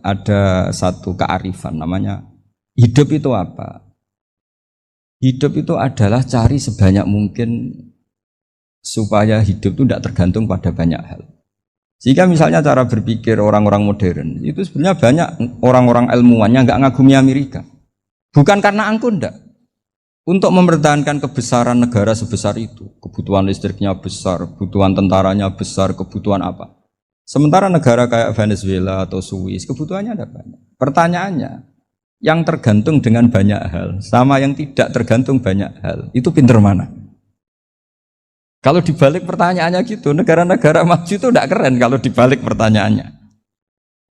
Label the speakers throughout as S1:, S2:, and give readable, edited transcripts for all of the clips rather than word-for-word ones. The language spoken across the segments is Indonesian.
S1: Ada satu kearifan namanya hidup itu apa? Hidup itu adalah cari sebanyak mungkin supaya hidup itu tidak tergantung pada banyak hal. Sehingga misalnya cara berpikir orang-orang modern itu sebenarnya banyak orang-orang ilmuwan yang nggak ngagumi Amerika. Bukan karena angkuh ndak. Untuk mempertahankan kebesaran negara sebesar itu, kebutuhan listriknya besar, kebutuhan tentaranya besar, kebutuhan apa? Sementara negara kayak Venezuela atau Swiss kebutuhannya ada banyak. Pertanyaannya, yang tergantung dengan banyak hal sama yang tidak tergantung banyak hal, itu pinter mana? Kalau dibalik pertanyaannya gitu, negara-negara maju itu tidak keren kalau dibalik pertanyaannya.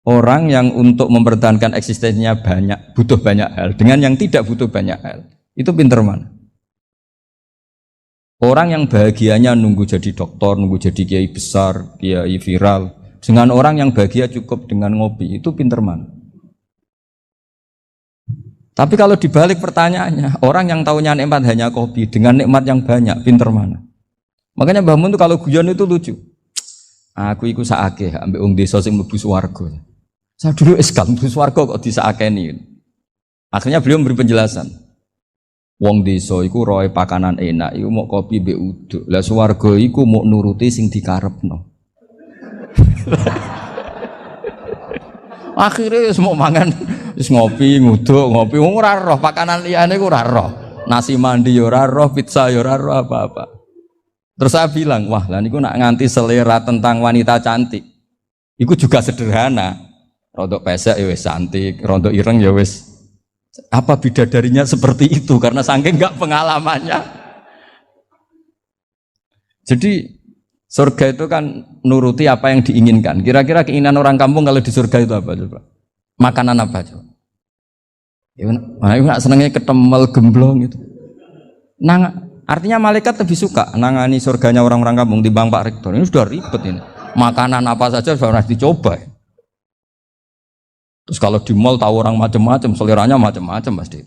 S1: Orang yang untuk mempertahankan eksistensinya banyak, butuh banyak hal, dengan yang tidak butuh banyak hal, itu pinter mana? Orang yang bahagianya nunggu jadi dokter, nunggu jadi kiai besar, kiai viral, dengan orang yang bahagia cukup dengan ngopi, itu pinter mana? Tapi kalau dibalik pertanyaannya, orang yang tahunya nikmat hanya kopi, dengan nikmat yang banyak, pinter mana? Makanya Mbah Mun tuh kalau guyon itu lucu. Aku iku saake ambek wong desa sing mlebu swarga. Saya dulu eskal mlebu swarga kok disakeni. Akhirnya beliau memberi penjelasan. Wong desa iku roe pakanan enak, iku mau kopi mbek uduk. Lah swarga iku mau nuruti sing dikarepno. Akhirnya wis mau mangan, wis ngopi, nguduk, ngopi wong ora roh pakanan liyane ku ora roh. Nasi mandi ya ora roh, pizza ya ora roh apa-apa. Terus saya bilang, wah lah niku nak nganti selera tentang wanita cantik. Iku juga sederhana. Rodok pesek ya wis cantik, rodok ireng ya wis. Apa bidadarinya seperti itu karena saking enggak pengalamannya. Jadi surga itu kan nuruti apa yang diinginkan. Kira-kira keinginan orang kampung kalau di surga itu apa coba? Makanan apa coba? Ya, nak senengnya ketemel gemblong gitu. Artinya malaikat lebih suka nangani surganya orang-orang kampung di Bang Pak Rektor. Ini sudah ribet ini. Makanan apa saja sudah dicoba. Terus kalau di mall tahu orang macam-macam, seleranya macam-macam pasti.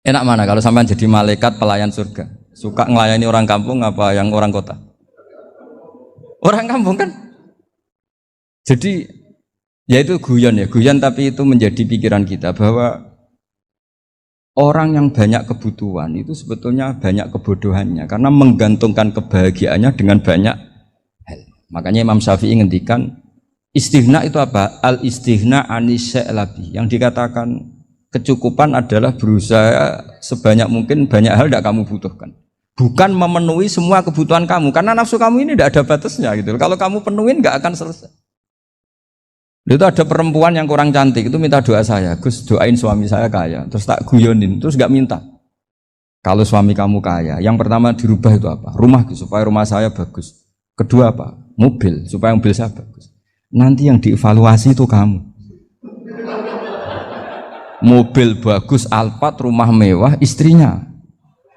S1: Enak mana kalau sampai jadi malaikat pelayan surga? Suka ngelayani orang kampung apa yang orang kota? Orang kampung kan? Jadi ya itu guyon ya, guyon tapi itu menjadi pikiran kita bahwa orang yang banyak kebutuhan itu sebetulnya banyak kebodohannya karena menggantungkan kebahagiaannya dengan banyak hal. Makanya Imam Syafi'i ngendikan istighna itu apa? Al istighna anis sya'labi. Yang dikatakan kecukupan adalah berusaha sebanyak mungkin banyak hal tidak kamu butuhkan. Bukan memenuhi semua kebutuhan kamu karena nafsu kamu ini tidak ada batasnya gitu. Kalau kamu penuhin nggak akan selesai. Itu ada perempuan yang kurang cantik itu minta doa saya, Gus doain suami saya kaya, terus tak guyonin, terus nggak minta. Kalau suami kamu kaya, yang pertama dirubah itu apa? Rumah supaya rumah saya bagus. Kedua apa? Mobil supaya mobil saya bagus. Nanti yang dievaluasi itu kamu. Mobil bagus, Alphard, rumah mewah, istrinya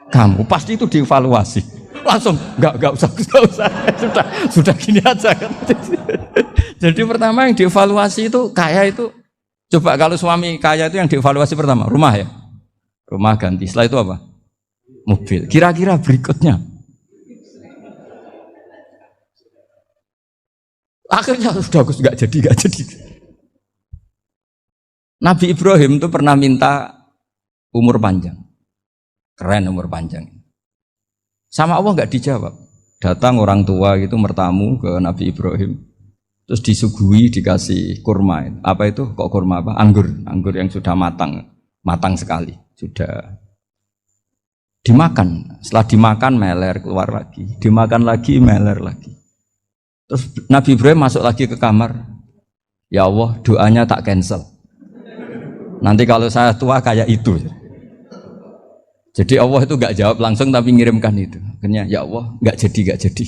S1: kamu pasti itu dievaluasi. Langsung nggak usah sudah gini aja kan. Jadi pertama yang dievaluasi itu kaya itu coba kalau suami kaya itu yang dievaluasi pertama rumah ya, rumah ganti. Setelah itu apa? Mobil. Kira-kira berikutnya akhirnya sudah nggak jadi. Nabi Ibrahim itu pernah minta umur panjang, keren umur panjang. Sama Allah nggak dijawab. Datang orang tua gitu mertamu ke Nabi Ibrahim, terus disuguhi dikasih kurma. Apa itu? Kok kurma apa? Anggur yang sudah matang sekali, sudah dimakan. Setelah dimakan meler keluar lagi, dimakan lagi meler lagi. Terus Nabi Ibrahim masuk lagi ke kamar. Ya Allah, doanya tak cancel. Nanti kalau saya tua kayak itu. Jadi Allah itu nggak jawab langsung tapi ngirimkan itu. Akhirnya ya Allah nggak jadi.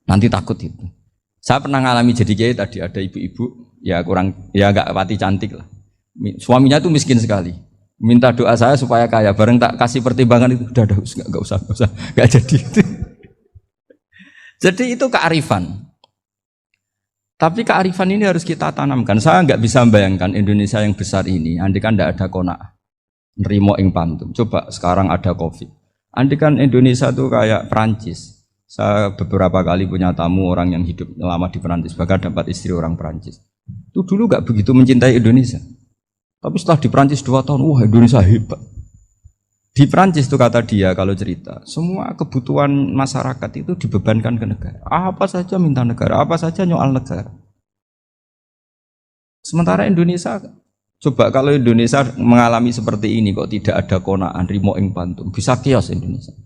S1: Nanti takut itu. Saya pernah ngalami jadi kiai tadi ada ibu-ibu ya nggak pati cantik lah. Suaminya tuh miskin sekali. Minta doa saya supaya kaya. Bareng tak kasih pertimbangan itu udah nggak usah nggak jadi. Jadi itu kearifan. Tapi kearifan ini harus kita tanamkan. Saya nggak bisa membayangkan Indonesia yang besar ini. Andai kan tidak ada qanaah. Nerimo ing pantum. Coba sekarang ada Covid. Andai kan Indonesia tuh kayak Perancis, Saya beberapa kali punya tamu orang yang hidup lama di Perancis, bahkan dapat istri orang Perancis. Itu dulu gak begitu mencintai Indonesia. Tapi setelah di Perancis 2 tahun, wah Indonesia hebat. Di Perancis itu kata dia kalau cerita, semua kebutuhan masyarakat itu dibebankan ke negara. Apa saja minta negara, apa saja nyoal negara. Sementara Indonesia, coba kalau Indonesia mengalami seperti ini kok tidak ada konaan, rimo ing pantum, bisa kios Indonesia.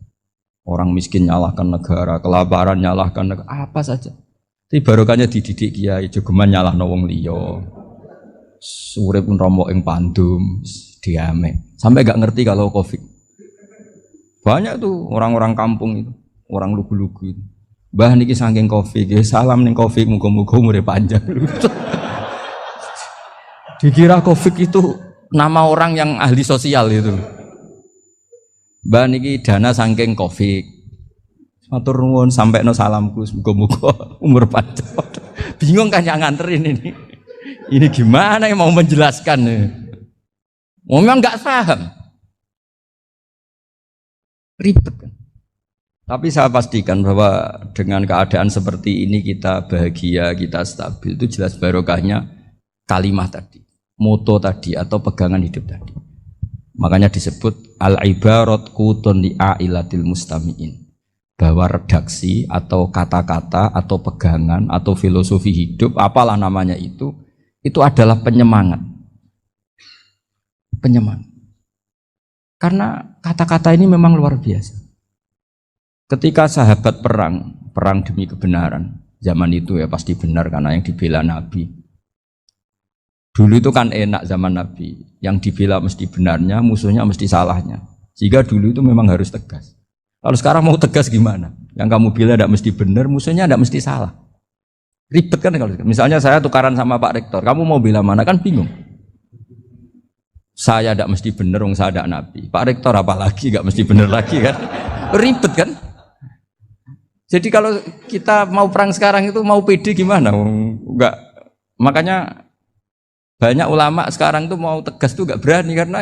S1: Orang miskin nyalahkan negara, kelaparan nyalahkan negara, apa saja. Tapi barokahnya dididik kiai, jogeman nyalahno wong liya. Urip pun romo ing pandum, diame. Sampai gak ngerti kalau Covid. Banyak tuh orang-orang kampung itu, orang lugu-lugu itu. Mbah niki saking Covid, salam ning Covid, muga-muga umure panjang. Dikira Covid itu nama orang yang ahli sosial itu. Mbak niki dana saking Covid. Matur nuwun sampekno salamku muga-muga umur panjang. Bingung kan yang nganterin ini. Ini gimana yang mau menjelaskan? Memang enggak paham. Ribet kan. Tapi saya pastikan bahwa dengan keadaan seperti ini kita bahagia, kita stabil, itu jelas barokahnya kalimat tadi, moto tadi atau pegangan hidup tadi. Makanya disebut al-ibarat qutun li'ailatil mustami'in, bahwa redaksi atau kata-kata atau pegangan atau filosofi hidup, apalah namanya itu adalah penyemangat. Penyemangat. Karena kata-kata ini memang luar biasa. Ketika sahabat perang demi kebenaran, zaman itu ya pasti benar karena yang dibela Nabi. Dulu itu kan enak zaman Nabi, yang dibela mesti benarnya, musuhnya mesti salahnya. Jika dulu itu memang harus tegas. Kalau sekarang mau tegas gimana? Yang kamu bela tidak mesti benar, musuhnya tidak mesti salah. Ribet kan kalau misalnya saya tukaran sama Pak Rektor, kamu mau bela mana kan bingung. Saya tidak mesti benar, saya tidak Nabi. Pak Rektor apalagi nggak mesti benar lagi kan? Ribet kan? Jadi kalau kita mau perang sekarang itu mau pede gimana? Enggak. Makanya banyak ulama sekarang tuh mau tegas tuh gak berani karena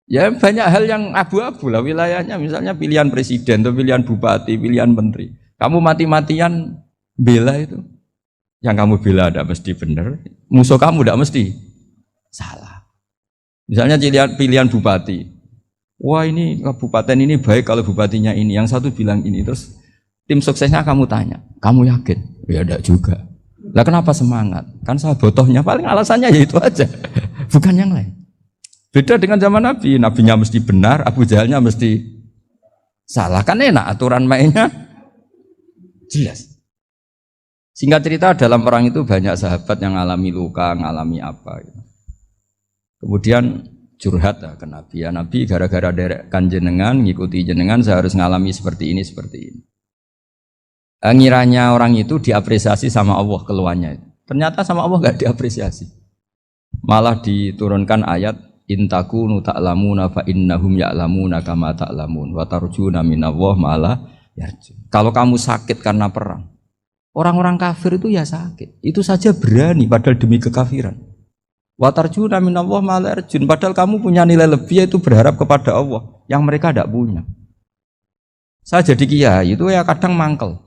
S1: ya banyak hal yang abu-abu lah wilayahnya, misalnya pilihan presiden atau pilihan bupati, pilihan menteri. Kamu mati-matian bela itu, yang kamu bela tidak mesti benar, musuh kamu tidak mesti salah. Misalnya pilihan bupati, wah ini kabupaten ini baik kalau bupatinya ini, yang satu bilang ini, terus tim suksesnya kamu tanya, kamu yakin? Ya tidak juga. Lah kenapa semangat? Kan saya botohnya paling alasannya ya itu aja, bukan yang lain. Beda dengan zaman Nabi, Nabinya mesti benar, Abu Jahalnya mesti salah. Kan enak aturan mainnya jelas. Singkat cerita dalam perang itu banyak sahabat yang alami luka, ngalami apa. Gitu. Kemudian curhat ke Nabi, ya Nabi gara-gara derekkan jenengan, ngikuti jenengan, saya harus ngalami seperti ini, seperti ini. Ngiranya orang itu diapresiasi sama Allah keluarnya. Ternyata sama Allah gak diapresiasi. Malah diturunkan ayat intakunu ta'lamuna fa innahum ya'lamuna kama ta'lamun wa tarjuna minallah ma'ala yarjun. Kalau kamu sakit karena perang, orang-orang kafir itu ya sakit. Itu saja berani padahal demi kekafiran. Wa tarjuna minallah ma'ala yarjun. Padahal kamu punya nilai lebih yaitu berharap kepada Allah yang mereka tidak punya. Saya jadi kiai itu ya kadang mangkel.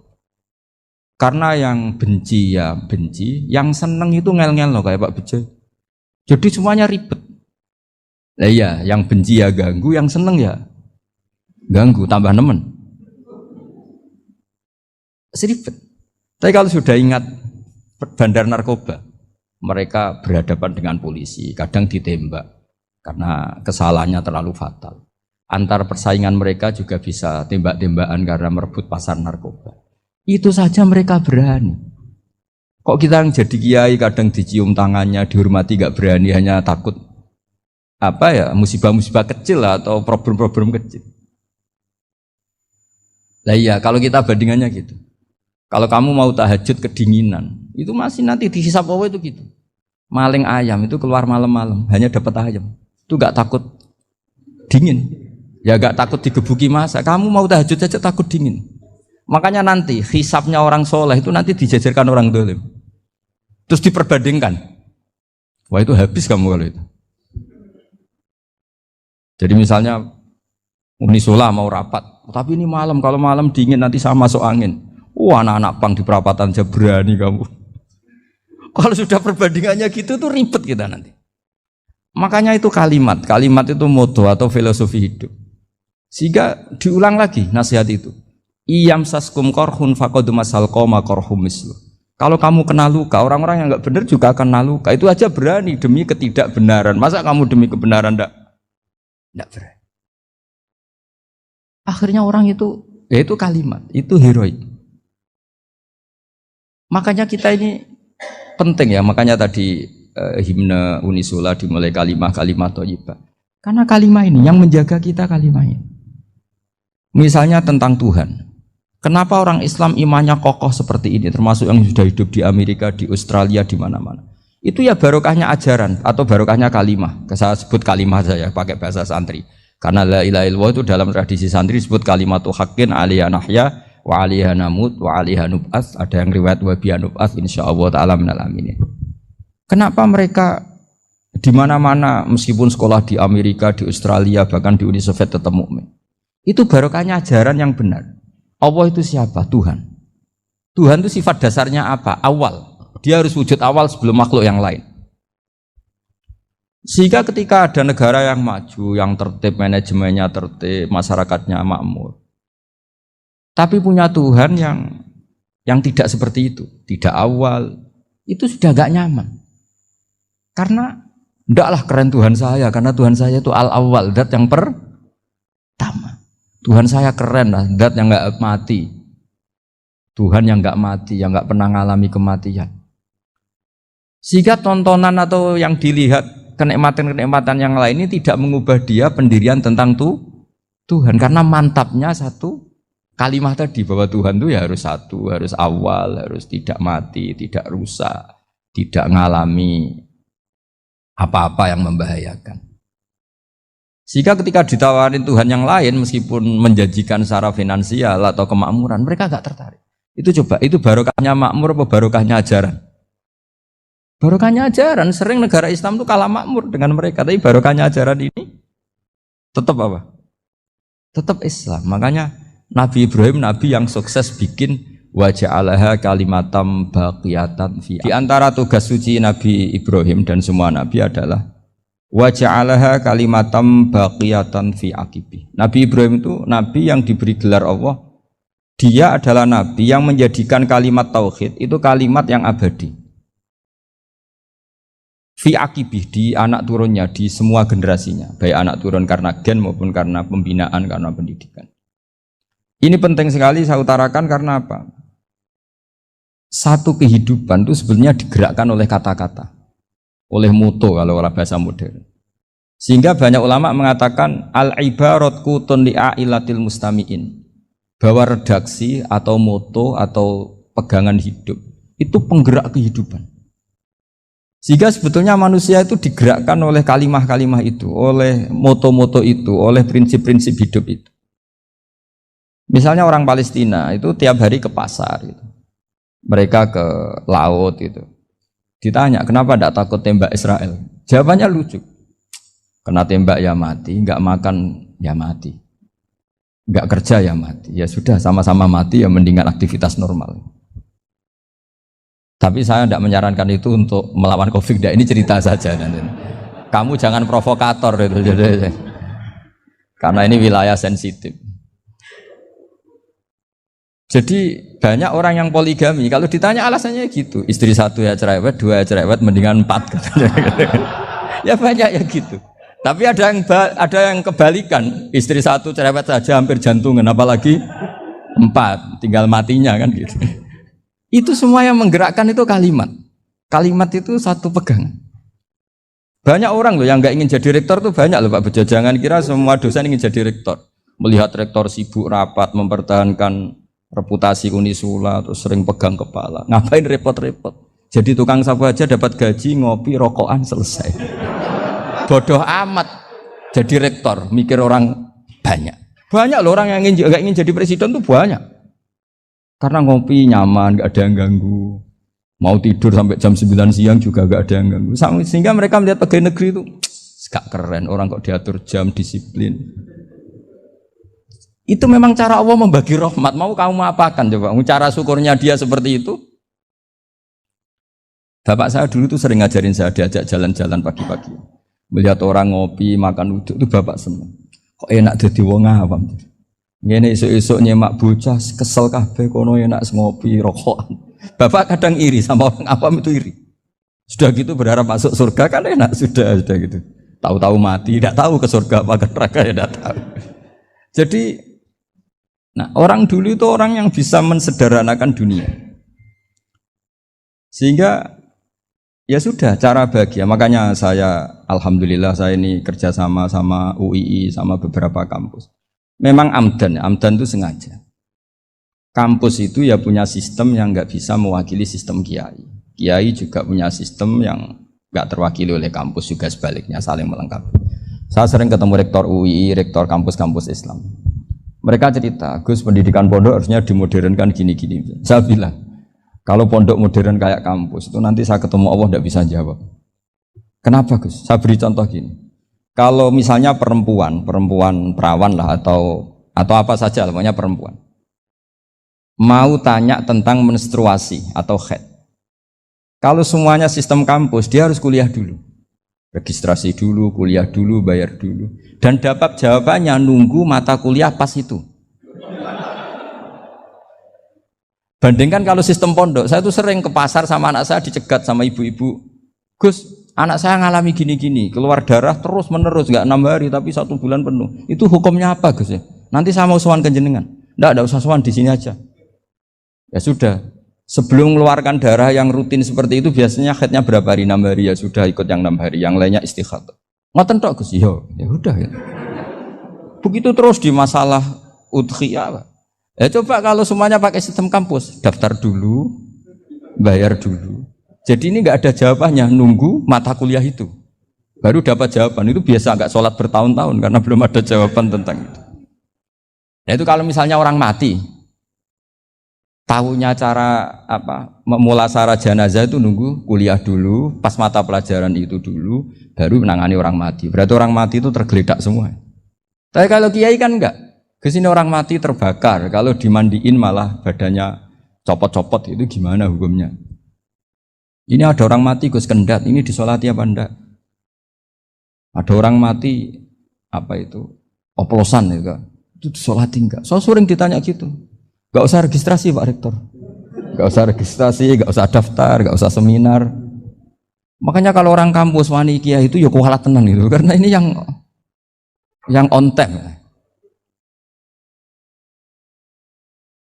S1: Karena yang benci ya benci, yang seneng itu ngel-ngel loh kayak Pak Bejo. Jadi semuanya ribet. Nah iya, yang benci ya ganggu, yang seneng ya ganggu, tambah nemen. Seribet. Tapi kalau sudah ingat bandar narkoba, mereka berhadapan dengan polisi, kadang ditembak karena kesalahannya terlalu fatal. Antar persaingan mereka juga bisa tembak-tembakan karena merebut pasar narkoba. Itu saja mereka berani. Kok kita yang jadi kiai kadang dicium tangannya, dihormati gak berani, hanya takut apa ya, musibah-musibah kecil lah, atau problem-problem kecil. Lah iya, kalau kita bandingannya gitu. Kalau kamu mau tahajud kedinginan, itu masih nanti dihisab Allah itu gitu. Maling ayam itu keluar malam-malam, hanya dapat ayam. Itu gak takut dingin. Ya gak takut digebuki masa. Kamu mau tahajud saja takut dingin. Makanya nanti hisabnya orang soleh itu nanti dijajarkan orang dolim. Terus diperbandingkan. Wah itu habis kamu kalau itu. Jadi misalnya Unisula mau rapat, tapi ini malam, kalau malam dingin nanti sama masuk angin. Wah, anak-anak pang di perapatan aja berani kamu. Kalau sudah perbandingannya gitu tuh ribet kita nanti. Makanya itu kalimat itu moto atau filosofi hidup. Sehingga diulang lagi nasihat itu. Iyam saskum korhun faqadu masal qoma korhum mislu. Kalau kamu kena luka, orang-orang yang nggak benar juga akan kena luka. Itu aja berani demi ketidakbenaran. Masa kamu demi kebenaran enggak berani? Akhirnya orang itu, ya itu kalimat, itu heroik. Makanya kita ini penting ya, makanya tadi himne Unisula dimulai kalimat thayyibah. Karena kalimat ini yang menjaga kita kalimat ini. Misalnya tentang Tuhan. Kenapa orang Islam imannya kokoh seperti ini, termasuk yang sudah hidup di Amerika, di Australia, di mana-mana. Itu ya barokahnya ajaran atau barokahnya kalimah. Saya sebut kalimah saya pakai bahasa santri. Karena la ilaha illallah itu dalam tradisi santri disebut kalimatu haqqin alaiha nahya wa alaiha namut wa alaiha nub'ats. Ada yang riwayat wa biha nub'ats insyaallah taala minal aminin. Kenapa mereka di mana-mana meskipun sekolah di Amerika, di Australia, bahkan di Uni Soviet tetap mukmin? Itu barokahnya ajaran yang benar. Allah itu siapa? Tuhan. Tuhan itu sifat dasarnya apa? Awal. Dia harus wujud awal sebelum makhluk yang lain. Sehingga ketika ada negara yang maju, yang tertib, manajemennya tertib, masyarakatnya makmur, tapi punya Tuhan yang tidak seperti itu, tidak awal, itu sudah gak nyaman. Karena ndaklah keren Tuhan saya, karena Tuhan saya itu al-awwal, dat yang pertama. Tuhan saya keren lah, dat yang gak mati. Tuhan yang gak mati, yang gak pernah mengalami kematian. Sehingga tontonan atau yang dilihat kenikmatan-kenikmatan yang lain ini tidak mengubah dia pendirian tentang Tuhan. Karena mantapnya satu kalimat tadi, bahwa Tuhan itu ya harus satu, harus awal, harus tidak mati, tidak rusak, tidak mengalami apa-apa yang membahayakan. Sehingga ketika ditawarin Tuhan yang lain, meskipun menjanjikan secara finansial atau kemakmuran, mereka gak tertarik. Itu coba, itu barokahnya makmur apa barokahnya ajaran? Barokahnya ajaran. Sering negara Islam itu kalah makmur dengan mereka, tapi barokahnya ajaran ini tetap apa? Tetap Islam. Makanya Nabi Ibrahim, Nabi yang sukses bikin wa ja'alaha kalimatam baqiyatan fi. Di antara tugas suci Nabi Ibrahim dan semua Nabi adalah wa ja'alaha kalimatam baqiyatan fi aqibi. Nabi Ibrahim itu Nabi yang diberi gelar Allah. Dia adalah Nabi yang menjadikan kalimat tauhid itu kalimat yang abadi. Fi akibih, di anak turunnya, di semua generasinya, baik anak turun karena gen maupun karena pembinaan, karena pendidikan. Ini penting sekali saya utarakan karena apa? Satu kehidupan itu sebenarnya digerakkan oleh kata-kata, oleh moto kalau orang bahasa modern. Sehingga banyak ulama mengatakan al-ibarat kutun li'ailatil mustami'in, bahwa redaksi atau moto atau pegangan hidup itu penggerak kehidupan. Sehingga sebetulnya manusia itu digerakkan oleh kalimah-kalimah itu, oleh moto-moto itu, oleh prinsip-prinsip hidup itu. Misalnya orang Palestina itu tiap hari ke pasar gitu. Mereka ke laut gitu. Ditanya, kenapa tidak takut tembak Israel? Jawabannya lucu. Kena tembak ya mati, nggak makan ya mati. Nggak kerja ya mati. Ya sudah, sama-sama mati ya mendingan aktivitas normal. Tapi saya tidak menyarankan itu untuk melawan COVID. Ini cerita saja nanti. Kamu jangan provokator itu, karena ini wilayah sensitif. Jadi banyak orang yang poligami. Kalau ditanya alasannya gitu, istri satu ya cerewet, dua ya cerewet, mendingan 4 katanya. Ya banyak ya gitu. Tapi ada yang kebalikan, istri satu cerewet saja hampir jantungan, apalagi 4, tinggal matinya kan gitu. Itu semua yang menggerakkan itu kalimat. Kalimat itu satu pegangan. Banyak orang loh yang nggak ingin jadi rektor tuh banyak loh Pak Bejo. Jangan kira semua dosen ingin jadi rektor. Melihat rektor sibuk rapat mempertahankan reputasi Unisula terus sering pegang kepala. Ngapain repot-repot? Jadi tukang sapu aja dapat gaji, ngopi, rokokan selesai. Bodoh amat jadi rektor, mikir orang banyak. Banyak loh orang yang nggak ingin jadi presiden tuh banyak. Karena ngopi nyaman, gak ada yang ganggu. Mau tidur sampai jam 9 siang juga gak ada yang ganggu. Sehingga mereka melihat pegawai negeri itu gak keren, orang kok diatur jam, disiplin. Itu memang cara Allah membagi rahmat. Mau kamu apakan coba? Cara syukurnya dia seperti itu. Bapak saya dulu tuh sering ngajarin saya, diajak jalan-jalan pagi-pagi. Melihat orang ngopi, makan uduk itu bapak seneng. Kok enak jadi wong awam. Ngene esuk-esuk nyemak bocah kesel kabeh kono enak ngopi rokokan. Bapak kadang iri sama orang awam itu iri. Sudah gitu berharap masuk surga kan enak sudah gitu. Tahu-tahu mati, tidak tahu ke surga apa ke neraka ya tidak tahu. Jadi nah, orang dulu itu orang yang bisa mensederhanakan dunia. Sehingga ya sudah cara bahagia. Makanya saya alhamdulillah saya ini kerjasama sama UII sama beberapa kampus. Memang amdan itu sengaja. Kampus itu ya punya sistem yang nggak bisa mewakili sistem kiai. Kiai juga punya sistem yang nggak terwakili oleh kampus juga sebaliknya saling melengkapi. Saya sering ketemu rektor UII, rektor kampus-kampus Islam. Mereka cerita, Gus pendidikan pondok harusnya dimodernkan gini-gini. Saya bilang, kalau pondok modern kayak kampus itu nanti saya ketemu Allah tidak bisa jawab. Kenapa Gus? Saya beri contoh gini. Kalau misalnya perempuan perawan lah atau apa saja, namanya perempuan, mau tanya tentang menstruasi atau haid. Kalau semuanya sistem kampus, dia harus kuliah dulu. Registrasi dulu, kuliah dulu, bayar dulu. Dan dapat jawabannya nunggu mata kuliah pas itu. Bandingkan kalau sistem pondok, saya tuh sering ke pasar sama anak saya dicegat sama ibu-ibu. Gus, anak saya ngalami gini-gini, keluar darah terus menerus, nggak 6 hari tapi 1 bulan penuh. Itu hukumnya apa Gus ya? Nanti saya mau sowan ke jenengan. Nggak usah sowan di sini aja. Ya sudah. Sebelum mengeluarkan darah yang rutin seperti itu biasanya haidnya berapa hari? 6 hari ya sudah ikut yang 6 hari, yang lainnya istighatsah. Ngoten tok Gus, ya udah ya. Begitu terus di masalah udhiyah. Ya coba kalau semuanya pakai sistem kampus, daftar dulu, bayar dulu. Jadi ini nggak ada jawabannya, nunggu mata kuliah itu. Baru dapat jawaban, itu biasa nggak sholat bertahun-tahun karena belum ada jawaban tentang itu. Nah itu kalau misalnya orang mati, tahunya cara apa memulasara jenazah itu nunggu kuliah dulu, pas mata pelajaran itu dulu, baru menangani orang mati. Berarti orang mati itu tergeledak semua. Tapi kalau kiai kan enggak. Kesini orang mati terbakar, kalau dimandiin malah badannya copot-copot, itu gimana hukumnya? Ini ada orang mati Gus Kendat, ini disolati apa enggak? Ada orang mati apa itu oplosan ya, itu disolati enggak? So sering ditanya gitu. Gak usah registrasi Pak Rektor, gak usah registrasi, gak usah daftar, gak usah seminar. Makanya kalau orang kampus wani kiai itu ya kualat tenang gitu, karena ini yang on time.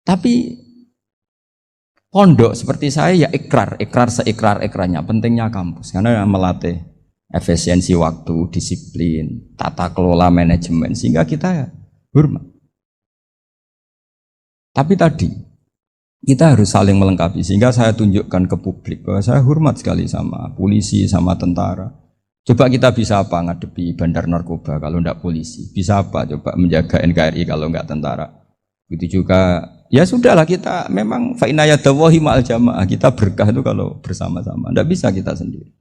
S1: Tapi pondok seperti saya ya ikrar seikrar-ikrarnya. Pentingnya kampus karena melatih efisiensi waktu, disiplin, tata kelola manajemen sehingga kita ya hormat. Tapi tadi kita harus saling melengkapi sehingga saya tunjukkan ke publik bahwa saya hormat sekali sama polisi, sama tentara. Coba kita bisa apa ngadepi bandar narkoba kalau enggak polisi? Bisa apa coba menjaga NKRI kalau enggak tentara? Begitu juga ya sudahlah kita memang fa inna yadallahi ma'al jamaah, kita berkah itu kalau bersama-sama, enggak bisa kita sendiri.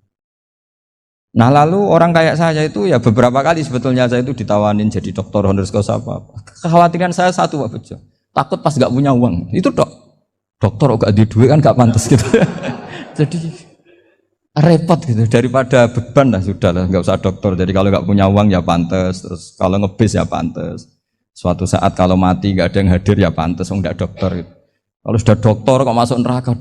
S1: Nah lalu orang kayak saya itu ya beberapa kali sebetulnya saya itu ditawanin jadi doktor honoris causa apa. Kekhawatiran saya satu Pak Bejo, takut pas enggak punya uang. Itu dokter enggak di duit kan enggak pantas gitu. Jadi repot gitu, daripada beban lah sudah lah enggak usah dokter. Jadi kalau enggak punya uang ya pantas, terus kalau ngebis ya pantas. Suatu saat kalau mati nggak ada yang hadir ya pantas, nggak dokter. Kalau sudah dokter kok masuk neraka,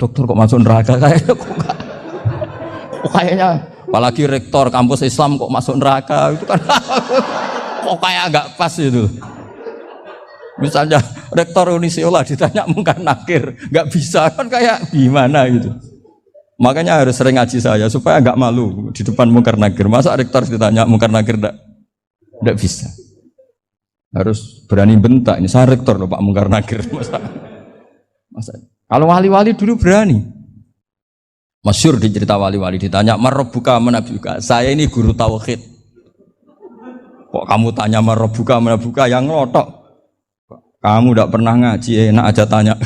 S1: kayaknya apalagi rektor kampus Islam kok masuk neraka itu kan kok kayak nggak pas itu. Misalnya rektor Unisiola ditanya mungkar nakir, nggak bisa kan kayak gimana gitu. Makanya harus sering ngaji saya supaya nggak malu di depan mungkar nakir. Masa rektor ditanya mungkar nakir nggak bisa. Harus berani bentak, ini saya rektor loh Pak Mungkar Nakir. Masa. Kalau wali-wali dulu berani. Masyhur di cerita wali-wali ditanya marabbuka manabuka, saya ini guru tauhid. Kok kamu tanya marabbuka manabuka yang ngelotok? Kamu tidak pernah ngaji, enak aja tanya.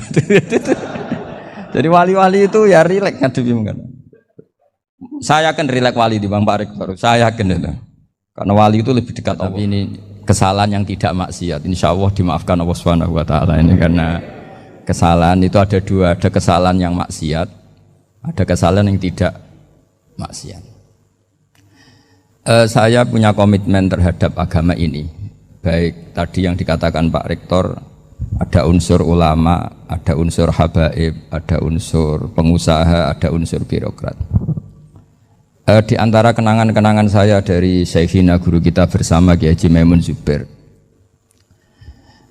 S1: Jadi wali-wali itu ya rileks ngadepi mungkin. Saya yakin rileks wali di Bang Pak Rektor, saya yakin itu. Karena wali itu lebih dekat. Tapi ini kesalahan yang tidak maksiat. Insya Allah dimaafkan Allah Subhanahu Wa Taala ini karena kesalahan itu ada dua, ada kesalahan yang maksiat, ada kesalahan yang tidak maksiat. Saya punya komitmen terhadap agama ini. Baik tadi yang dikatakan Pak Rektor, ada unsur ulama, ada unsur habaib, ada unsur pengusaha, ada unsur birokrat. Di antara kenangan-kenangan saya dari Syekhina guru kita bersama Kiai Haji Maimun Zubair,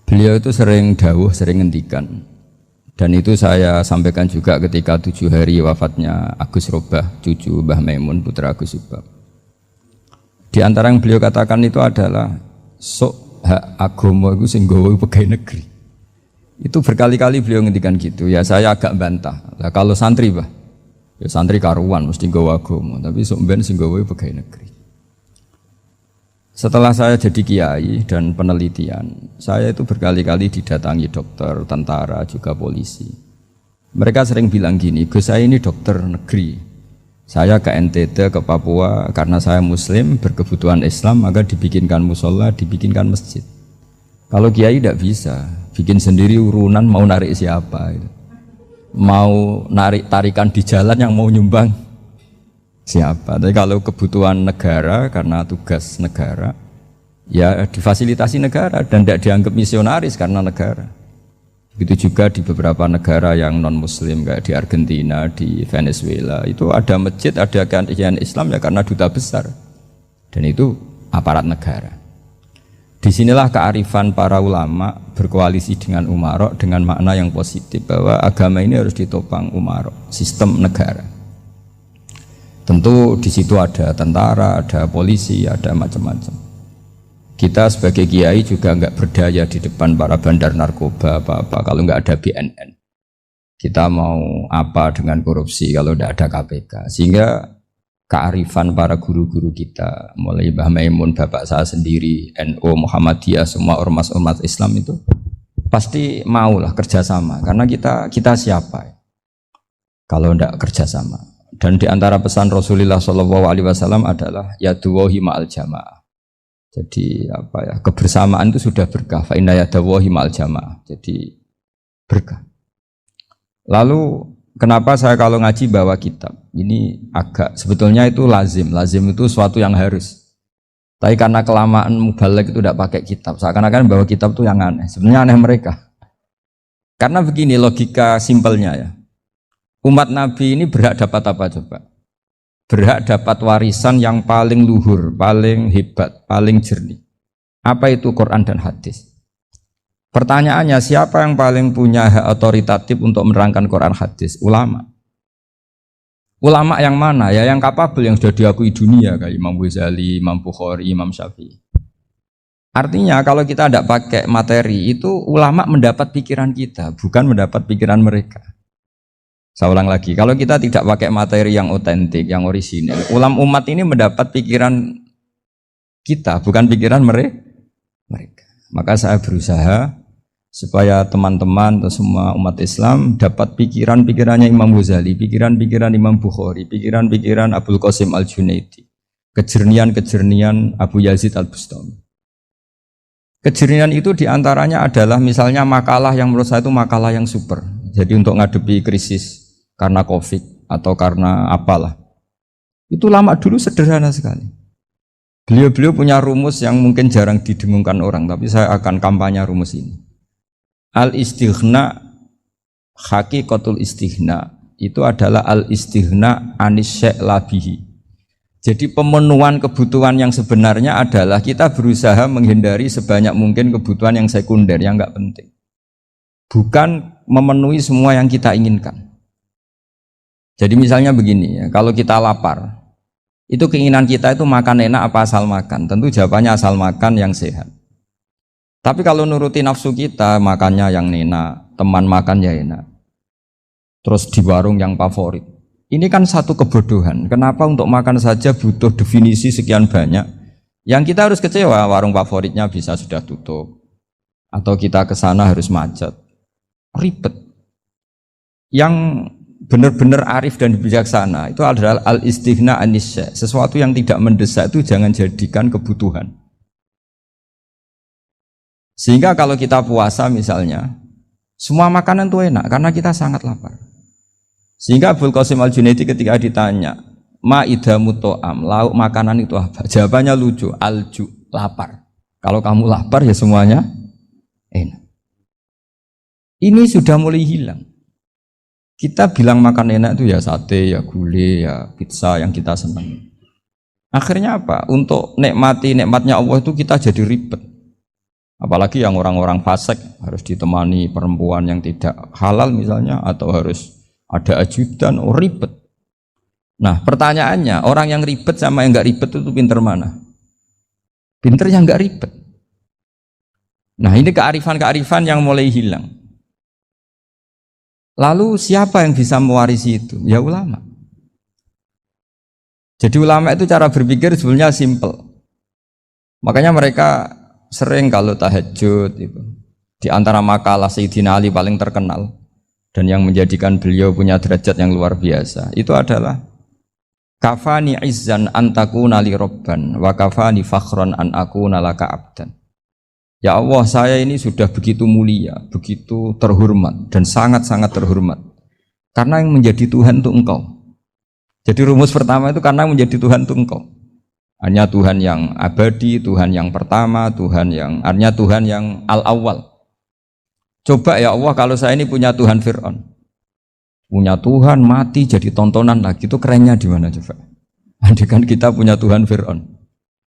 S1: beliau itu sering dawuh, sering ngendikan, dan itu saya sampaikan juga ketika 7 hari wafatnya Agus Robah, cucu Mbah Maimun, putra Agus Subah. Di antara yang beliau katakan itu adalah sok hak agama itu sing gawe pegawai negeri. Itu berkali-kali beliau ngendikan gitu. Ya saya agak bantah. Lah kalau santri, Bah, ya santri karuan mesti gawe agama, tapi sok ben sing gawe pegawai negeri. Setelah saya jadi kiai dan penelitian, saya itu berkali-kali didatangi dokter, tentara, juga polisi. Mereka sering bilang gini, Gus saya ini dokter negeri. Saya ke NTT, ke Papua, karena saya muslim, berkebutuhan Islam, maka dibikinkan musola, dibikinkan masjid. Kalau kiai tidak bisa, bikin sendiri urunan mau narik siapa. Gitu. Mau narik tarikan di jalan yang mau nyumbang siapa. Tapi kalau kebutuhan negara, karena tugas negara, ya difasilitasi negara dan tidak dianggap misionaris karena negara. Begitu juga di beberapa negara yang non-muslim kayak di Argentina, di Venezuela, itu ada masjid, ada kajian Islam ya karena duta besar. Dan itu aparat negara. Disinilah kearifan para ulama berkoalisi dengan umarok dengan makna yang positif bahwa agama ini harus ditopang umarok, sistem negara. Tentu di situ ada tentara, ada polisi, ada macam-macam. Kita sebagai kiai juga enggak berdaya di depan para bandar narkoba apa-apa kalau enggak ada BNN. Kita mau apa dengan korupsi kalau enggak ada KPK. Sehingga kearifan para guru-guru kita, mulai Mbah Maimun, bapak saya sendiri, NU, Muhammadiyah, semua ormas-ormas Islam itu pasti maulah kerjasama. Karena kita siapa kalau enggak kerjasama. Dan di antara pesan Rasulullah SAW adalah yaduwahi ma'al jamaah. Jadi apa ya, kebersamaan itu sudah berkah. Fa inna yadallahi ma'al jamaah. Jadi berkah. Lalu kenapa saya kalau ngaji bawa kitab? Ini agak sebetulnya itu lazim. Lazim itu suatu yang harus. Tapi karena kelamaan mubaligh itu tidak pakai kitab. Seakan-akan bawa kitab itu yang aneh. Sebenarnya aneh mereka. Karena begini logika simpelnya ya. Umat Nabi ini berhak dapat apa coba? Berhak dapat warisan yang paling luhur, paling hebat, paling jernih. Apa itu Quran dan hadis? Pertanyaannya, siapa yang paling punya hak otoritatif untuk menerangkan Quran hadis? Ulama. Ulama yang mana? Ya yang kapabel, yang sudah diakui dunia kayak Imam Ghazali, Imam Bukhari, Imam Syafi'i. Artinya kalau kita tidak pakai materi itu ulama mendapat pikiran kita, bukan mendapat pikiran mereka. Saya ulang lagi, kalau kita tidak pakai materi yang otentik, yang orisinil, umat ini mendapat pikiran kita, bukan pikiran mereka. Maka saya berusaha supaya teman-teman atau semua umat Islam dapat pikiran-pikirannya Imam Ghazali, pikiran-pikiran Imam Bukhari, pikiran-pikiran Abdul Qasim Al-Junaidi, kejernian-kejernian Abu Yazid Al-Bustami. Kejernian itu diantaranya adalah misalnya makalah yang menurut saya itu makalah yang super. Jadi untuk ngadepi krisis karena COVID atau karena apalah. Itu lama dulu sederhana sekali. Beliau-beliau punya rumus yang mungkin jarang didengungkan orang, tapi saya akan kampanye rumus ini. Al-istighna, haqiqatul istighna, itu adalah al-istighna anis syai' labihi. Jadi pemenuhan kebutuhan yang sebenarnya adalah kita berusaha menghindari sebanyak mungkin kebutuhan yang sekunder, yang enggak penting. Bukan memenuhi semua yang kita inginkan. Jadi misalnya begini ya, kalau kita lapar, itu keinginan kita itu makan enak apa asal makan? Tentu jawabannya asal makan yang sehat. Tapi kalau nuruti nafsu kita, makannya yang enak, teman makan ya enak. Terus di warung yang favorit. Ini kan satu kebodohan. Kenapa untuk makan saja butuh definisi sekian banyak? Yang kita harus kecewa, warung favoritnya bisa sudah tutup. Atau kita ke sana harus macet. Ribet. Yang benar-benar arif dan bijaksana itu adalah al-istighna anisya. Sesuatu yang tidak mendesak itu jangan jadikan kebutuhan. Sehingga kalau kita puasa misalnya, semua makanan itu enak karena kita sangat lapar. Sehingga Abul Qasim Al-Junaidi ketika ditanya, ma idamu to'am, lauk makanan itu apa? Jawabannya lucu, alju, lapar. Kalau kamu lapar ya semuanya enak. Ini sudah mulai hilang. Kita bilang makan enak itu ya sate, ya gulai, ya pizza yang kita senang. Akhirnya apa? Untuk nikmati nikmatnya Allah itu kita jadi ribet. Apalagi yang orang-orang fasik harus ditemani perempuan yang tidak halal misalnya, atau harus ada ajudan, ribet. Nah pertanyaannya, orang yang ribet sama yang nggak ribet itu pinter mana? Pinter yang nggak ribet. Nah ini kearifan-kearifan yang mulai hilang. Lalu siapa yang bisa mewarisi itu? Ya ulama. Jadi ulama itu cara berpikir sebenarnya simple. Makanya mereka sering kalau tahajud itu, di antara makalah Sayyidina Ali paling terkenal dan yang menjadikan beliau punya derajat yang luar biasa itu adalah kafani izzan antakuna li robban wa kafani fakhron an akuna laka abdan. Ya Allah, saya ini sudah begitu mulia, begitu terhormat dan sangat-sangat terhormat karena yang menjadi Tuhan itu Engkau. Jadi rumus pertama itu karena menjadi Tuhan itu Engkau. Hanya Tuhan yang abadi, Tuhan yang pertama, hanya Tuhan yang al-awwal. Coba ya Allah, kalau saya ini punya Tuhan Fir'aun, punya Tuhan mati jadi tontonan lagi, itu kerennya di mana coba? Andaikan kita punya Tuhan Fir'aun.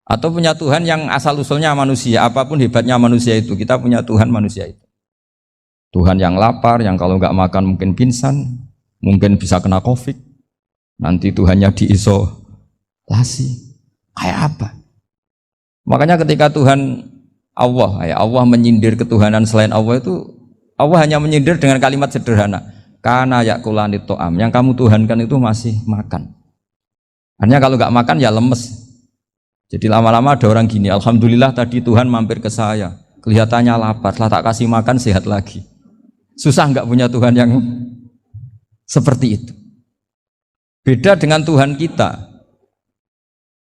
S1: Atau punya Tuhan yang asal-usulnya manusia, apapun hebatnya manusia itu, kita punya Tuhan manusia itu. Tuhan yang lapar, yang kalau nggak makan mungkin pingsan, mungkin bisa kena COVID, nanti Tuhannya diisolasi, kayak apa? Makanya ketika Tuhan Allah menyindir ketuhanan selain Allah itu, Allah hanya menyindir dengan kalimat sederhana, karena yakulanit to'am, yang kamu tuhankan itu masih makan. Hanya kalau nggak makan ya lemes. Jadi lama-lama ada orang gini, alhamdulillah tadi Tuhan mampir ke saya, kelihatannya lapar, setelah tak kasih makan sehat lagi. Susah nggak punya Tuhan yang seperti itu. Beda dengan Tuhan kita,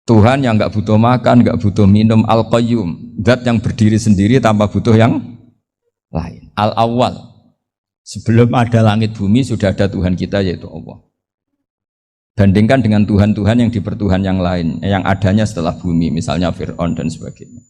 S1: Tuhan yang nggak butuh makan, nggak butuh minum, al-qayyum, zat yang berdiri sendiri tanpa butuh yang lain, al-awwal. Sebelum ada langit bumi sudah ada Tuhan kita yaitu Allah. Bandingkan dengan Tuhan-Tuhan yang dipertuhan yang lain, yang adanya setelah bumi, misalnya Fir'aun dan sebagainya.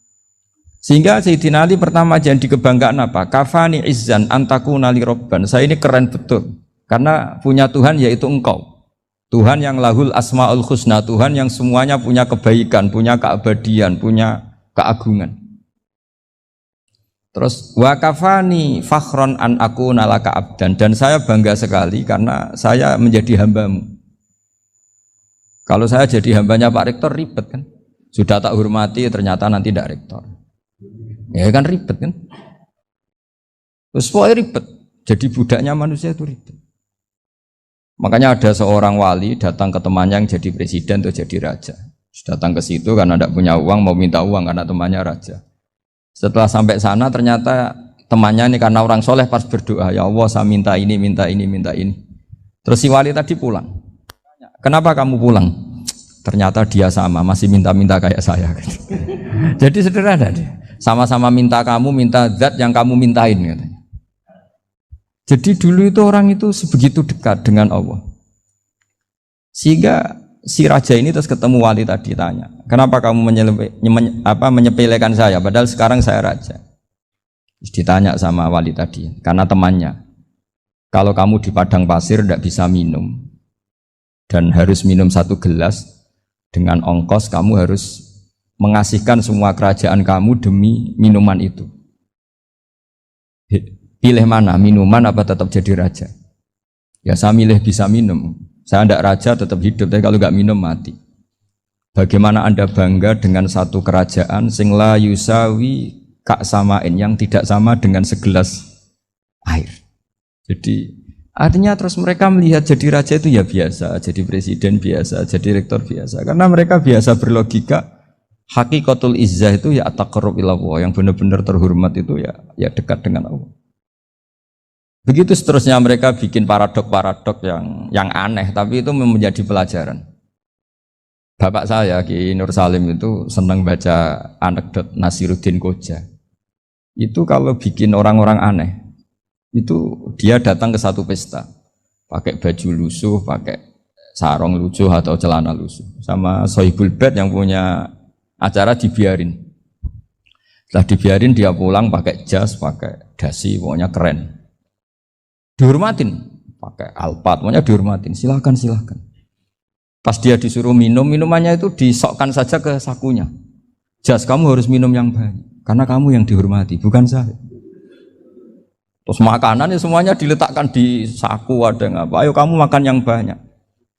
S1: Sehingga Sayyidina Ali pertama jadi kebanggaan apa? Kafani izzan antakuna li robban. Saya ini keren betul, karena punya Tuhan yaitu Engkau. Tuhan yang lahul asma'ul husna, Tuhan yang semuanya punya kebaikan, punya keabadian, punya keagungan. Terus wa kafani fakhron an akuna laka abdan, dan saya bangga sekali karena saya menjadi hambamu. Kalau saya jadi hambanya Pak Rektor ribet kan, sudah tak hormati ternyata nanti tidak rektor, ya kan ribet kan. Terus pokoknya ribet, jadi budaknya manusia itu ribet. Makanya ada seorang wali datang ke temannya yang jadi presiden atau jadi raja. Datang ke situ karena tidak punya uang, mau minta uang karena temannya raja. Setelah sampai sana ternyata temannya ini karena orang soleh pas berdoa, ya Allah saya minta ini, minta ini, minta ini. Terus si wali tadi pulang. Kenapa kamu pulang? Ternyata dia sama, masih minta-minta kayak saya. Jadi sederhana dia. Sama-sama minta kamu, minta zat yang kamu mintain katanya. Jadi dulu itu orang itu sebegitu dekat dengan Allah. Sehingga si raja ini terus ketemu wali tadi tanya, kenapa kamu menyepelekan saya? Padahal sekarang saya raja. Terus ditanya sama wali tadi, karena temannya, kalau kamu di padang pasir tidak bisa minum, dan harus minum 1 gelas, dengan ongkos kamu harus mengasihkan semua kerajaan kamu demi minuman itu. Pilih mana, minuman apa tetap jadi raja? Ya saya milih bisa minum. Saya tidak raja tetap hidup, tapi kalau nggak minum mati. Bagaimana Anda bangga dengan satu kerajaan sing la yusawi kak samain, yang tidak sama dengan segelas air. Jadi artinya terus mereka melihat jadi raja itu ya biasa, jadi presiden biasa, jadi rektor biasa. Karena mereka biasa berlogika, hakikatul izzah itu ya taqarrub ila Allah, yang benar-benar terhormat itu ya dekat dengan Allah. Begitu seterusnya mereka bikin paradok-paradok yang aneh, tapi itu menjadi pelajaran. Bapak saya Ki Nur Salim itu senang baca anekdot Nasiruddin Koja. itu kalau bikin orang-orang aneh, itu dia datang ke satu pesta, pakai baju lusuh, pakai sarung lusuh atau celana lusuh, sama sohibul bed yang punya acara dibiarin. Setelah dibiarin dia pulang pakai jas, pakai dasi, pokoknya keren. Dihormatin, pakai alpat, pokoknya dihormatin. Silakan. Pas dia disuruh minum, minumannya itu disokkan saja ke sakunya. Jas, kamu harus minum yang banyak, karena kamu yang dihormati, bukan saya. Terus makanan ya semuanya diletakkan di saku, ada yang apa? Ayo kamu makan yang banyak.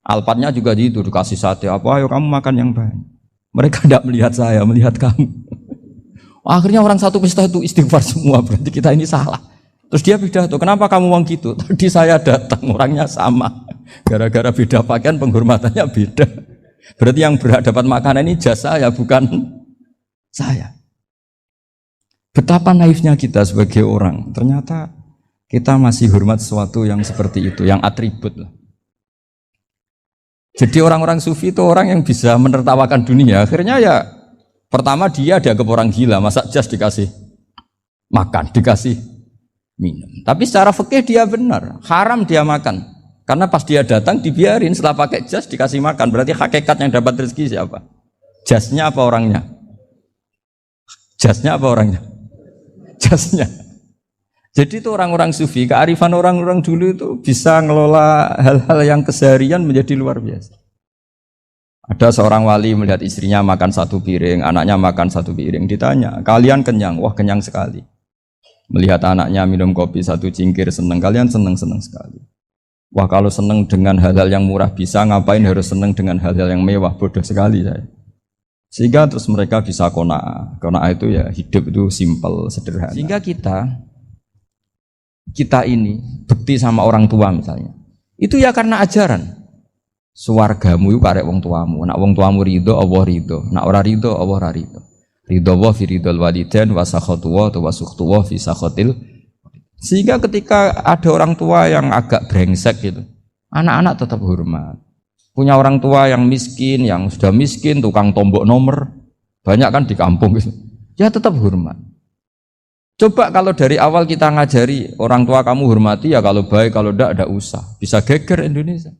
S1: Alpatnya juga gitu, dikasih sate apa? Ayo kamu makan yang banyak. Mereka tidak melihat saya, melihat kamu. Akhirnya orang satu pesta itu istighfar semua, berarti kita ini salah. Terus dia pidato, kenapa kamu uang gitu? Tadi saya datang, orangnya sama. Gara-gara beda pakaian, penghormatannya beda. Berarti yang berhak dapat makanan ini jasa ya, bukan saya. Betapa naifnya kita sebagai orang. Ternyata kita masih hormat sesuatu yang seperti itu, yang atribut lah. Jadi orang-orang sufi itu orang yang bisa menertawakan dunia. Akhirnya ya pertama dia dianggap orang gila, masa jas dikasih makan, dikasih minum. Tapi secara fikih dia benar, haram dia makan. Karena pas dia datang dibiarin, setelah pakai jas dikasih makan. Berarti hakikat yang dapat rezeki siapa? Jasnya apa orangnya? Jasnya apa orangnya? Jasnya. Jadi itu orang-orang sufi, kearifan orang-orang dulu itu bisa ngelola hal-hal yang keseharian menjadi luar biasa. Ada seorang wali melihat istrinya makan satu piring, anaknya makan satu piring. Ditanya, kalian kenyang? Wah, kenyang sekali. Melihat anaknya minum kopi satu cingkir, senang. Kalian senang sekali. Wah, kalau senang dengan hal-hal yang murah bisa, ngapain harus senang dengan hal-hal yang mewah? Bodoh sekali saya. Sehingga terus mereka bisa qanaah. Qanaah itu ya hidup itu simpel, sederhana. Sehingga kita ini bekti sama orang tua misalnya. Itu ya karena ajaran. Suwargamu itu karek wong tuamu. Nak wong tuamu ridho, Allah ridho. Nak ora ridho, Allah ora ridho. Ridho wa fi ridhol walidain wa sakhatu wa sukhtu wa fi sakhatil. Sehingga ketika ada orang tua yang agak brengsek gitu, anak-anak tetap hormat. Punya orang tua yang miskin, yang sudah miskin, tukang tombok nomor, banyak kan di kampung gitu. Ya tetap hormat. Coba kalau dari awal kita ngajari orang tua kamu hormati ya, kalau baik, kalau tidak usah. Bisa geger Indonesia.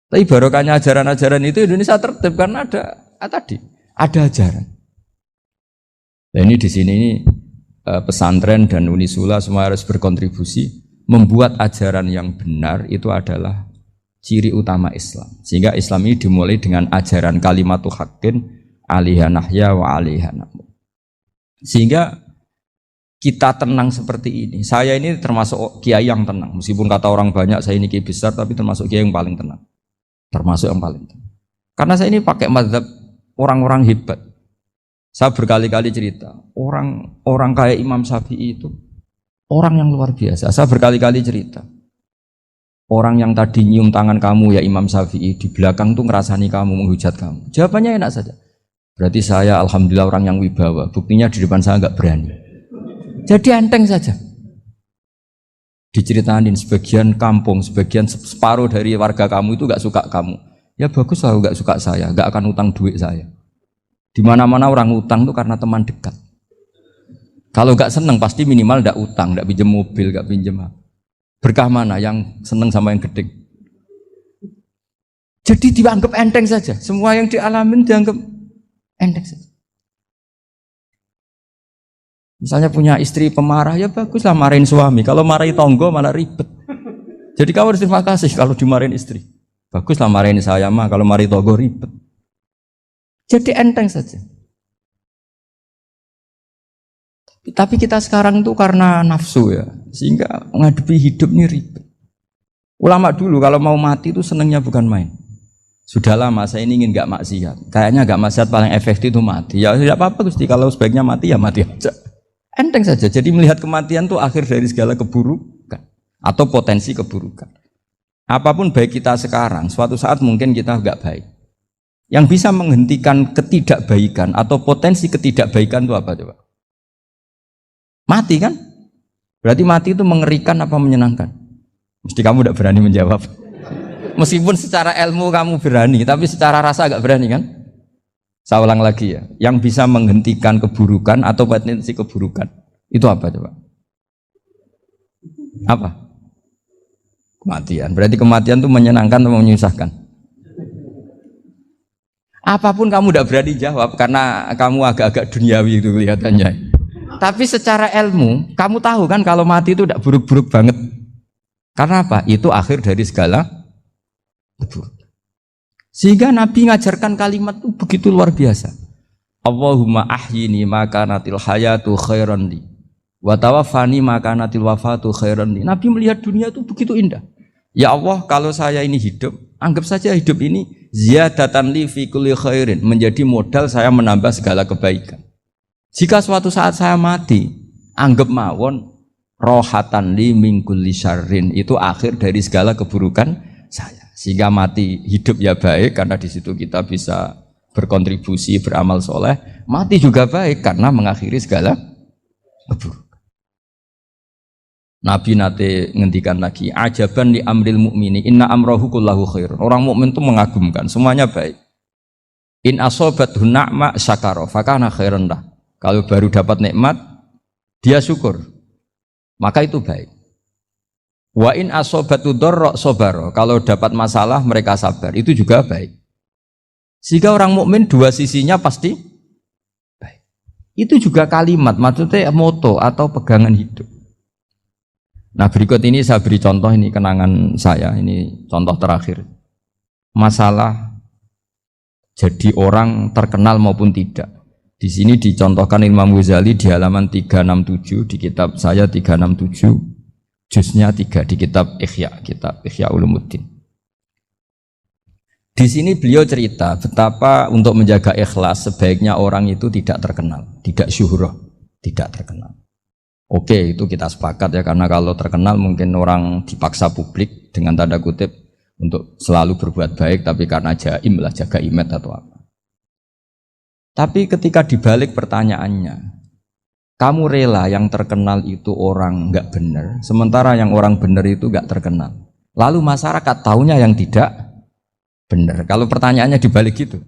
S1: Tapi barokahnya ajaran-ajaran itu Indonesia tertib karena ada ajaran. Nah ini di sini pesantren dan Unisula semua harus berkontribusi membuat ajaran yang benar itu adalah ciri utama Islam. Sehingga Islam ini dimulai dengan ajaran kalimatu haqqin alaiha nahya wa alaiha namut. Sehingga kita tenang seperti ini. Saya ini termasuk kiai yang tenang. Meskipun kata orang banyak saya ini kiai besar, tapi termasuk kiai yang paling tenang. Termasuk yang paling tenang. Karena saya ini pakai mazhab orang-orang hebat. Saya berkali-kali cerita, orang kayak Imam Syafi'i itu orang yang luar biasa. Saya berkali-kali cerita. Orang yang tadi nyium tangan kamu ya Imam Syafi'i, di belakang tuh ngerasani kamu, menghujat kamu. Jawabannya enak saja. Berarti saya alhamdulillah orang yang wibawa. Buktinya di depan saya nggak berani. Jadi enteng saja. Diceritain sebagian kampung, sebagian separuh dari warga kamu itu nggak suka kamu. Ya bagus lah nggak suka saya, nggak akan utang duit saya. Di mana-mana orang utang itu karena teman dekat. Kalau nggak seneng pasti minimal nggak utang, nggak pinjam mobil, nggak pinjam. Berkah mana yang seneng sama yang gede? Jadi dianggap enteng saja. Semua yang dialamin dianggap enteng saja. Misalnya punya istri pemarah, ya baguslah marahin suami. Kalau marahin tonggo malah ribet. Jadi kamu harus terima kasih kalau dimarahin istri. Baguslah marahin saya mah, kalau marahin tonggo ribet. Jadi enteng saja. Tapi kita sekarang itu karena nafsu ya, sehingga menghadapi hidup ini ribet. Ulama dulu kalau mau mati itu senengnya bukan main. Sudah lama saya ini ingin gak maksiat. Kayaknya gak maksiat paling efektif itu mati. Ya tidak apa-apa Gusti, kalau sebaiknya mati ya mati aja. Enteng saja. Jadi melihat kematian itu akhir dari segala keburukan atau potensi keburukan. Apapun baik kita sekarang, suatu saat mungkin kita gak baik. Yang bisa menghentikan ketidakbaikan atau potensi ketidakbaikan itu apa coba? Mati kan? Berarti mati itu mengerikan apa menyenangkan? Mesti kamu tidak berani menjawab. Meskipun secara ilmu kamu berani, tapi secara rasa agak berani kan? Saya ulang lagi ya, yang bisa menghentikan keburukan atau potensi keburukan itu apa coba? Apa? Kematian. Berarti kematian itu menyenangkan atau menyusahkan? Apapun kamu tidak berani jawab karena kamu agak-agak duniawi itu kelihatannya. Tapi secara ilmu, kamu tahu kan kalau mati itu tidak buruk-buruk banget. Karena apa? Itu akhir dari segala keburukan. Sehingga Nabi ngajarkan kalimat itu begitu luar biasa. Allahumma ahyini maka natil hayatu khairan li wa tawaffani maka natil wafatu khairan li. Nabi melihat dunia itu begitu indah. Ya Allah, kalau saya ini hidup, anggap saja hidup ini ziyadatan li fi kulli khairin, menjadi modal saya menambah segala kebaikan. Jika suatu saat saya mati, anggap mawon rohatan li min kulli syarrin, itu akhir dari segala keburukan saya. Sehingga mati hidup ya baik karena di situ kita bisa berkontribusi beramal soleh. Mati juga baik karena mengakhiri segala keburukan. Nabi nate ngendikan lagi, ajaban li amril mukmini inna amrohu kullahu khair. Orang mukmin itu mengagumkan, semuanya baik. In asobat hunakma syakaro fakana khairan lah. Kalau baru dapat nikmat dia syukur, maka itu baik. Wa in asobatu dorro sobaro, kalau dapat masalah mereka sabar, itu juga baik. Sehingga orang mukmin dua sisinya pasti baik. Itu juga kalimat, maksudnya moto atau pegangan hidup. Nah berikut ini saya beri contoh, ini kenangan saya, ini contoh terakhir. Masalah jadi orang terkenal maupun tidak. Di sini dicontohkan Imam Ghazali di halaman 367 di kitab saya 367. Juznya 3 di kitab Ihya Ulumuddin. Di sini beliau cerita betapa untuk menjaga ikhlas sebaiknya orang itu tidak terkenal, tidak syuhrah, tidak terkenal. Oke, itu kita sepakat ya, karena kalau terkenal mungkin orang dipaksa publik dengan tanda kutip untuk selalu berbuat baik, tapi karena jaim lah, jaga image atau apa. Tapi ketika dibalik pertanyaannya, kamu rela yang terkenal itu orang nggak benar, sementara yang orang benar itu nggak terkenal. Lalu masyarakat taunya yang tidak benar. Kalau pertanyaannya dibalik gitu,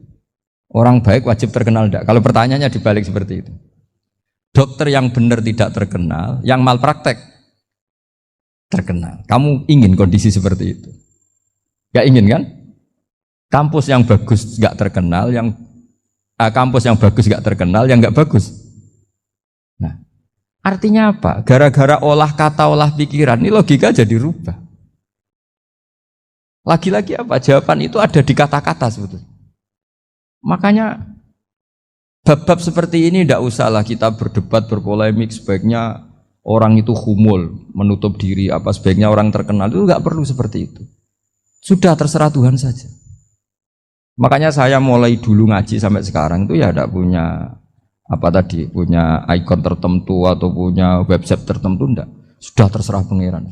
S1: orang baik wajib terkenal enggak? Kalau pertanyaannya dibalik seperti itu, dokter yang benar tidak terkenal, yang malpraktek terkenal. Kamu ingin kondisi seperti itu? Nggak ingin kan? Kampus yang bagus nggak terkenal, kampus yang bagus nggak terkenal, yang nggak bagus. Nah, artinya apa? Gara-gara olah kata, olah pikiran, ini logika jadi rubah. Lagi-lagi apa? Jawaban itu ada di kata-kata sebetulnya. Makanya bab-bab seperti ini tidak usahlah kita berdebat, berpolemik. Sebaiknya orang itu humul, menutup diri, apa sebaiknya orang terkenal, itu nggak perlu seperti itu. Sudah terserah Tuhan saja. Makanya saya mulai dulu ngaji sampai sekarang itu ya tidak punya punya ikon tertentu atau punya website tertentu, enggak. Sudah terserah pangeran.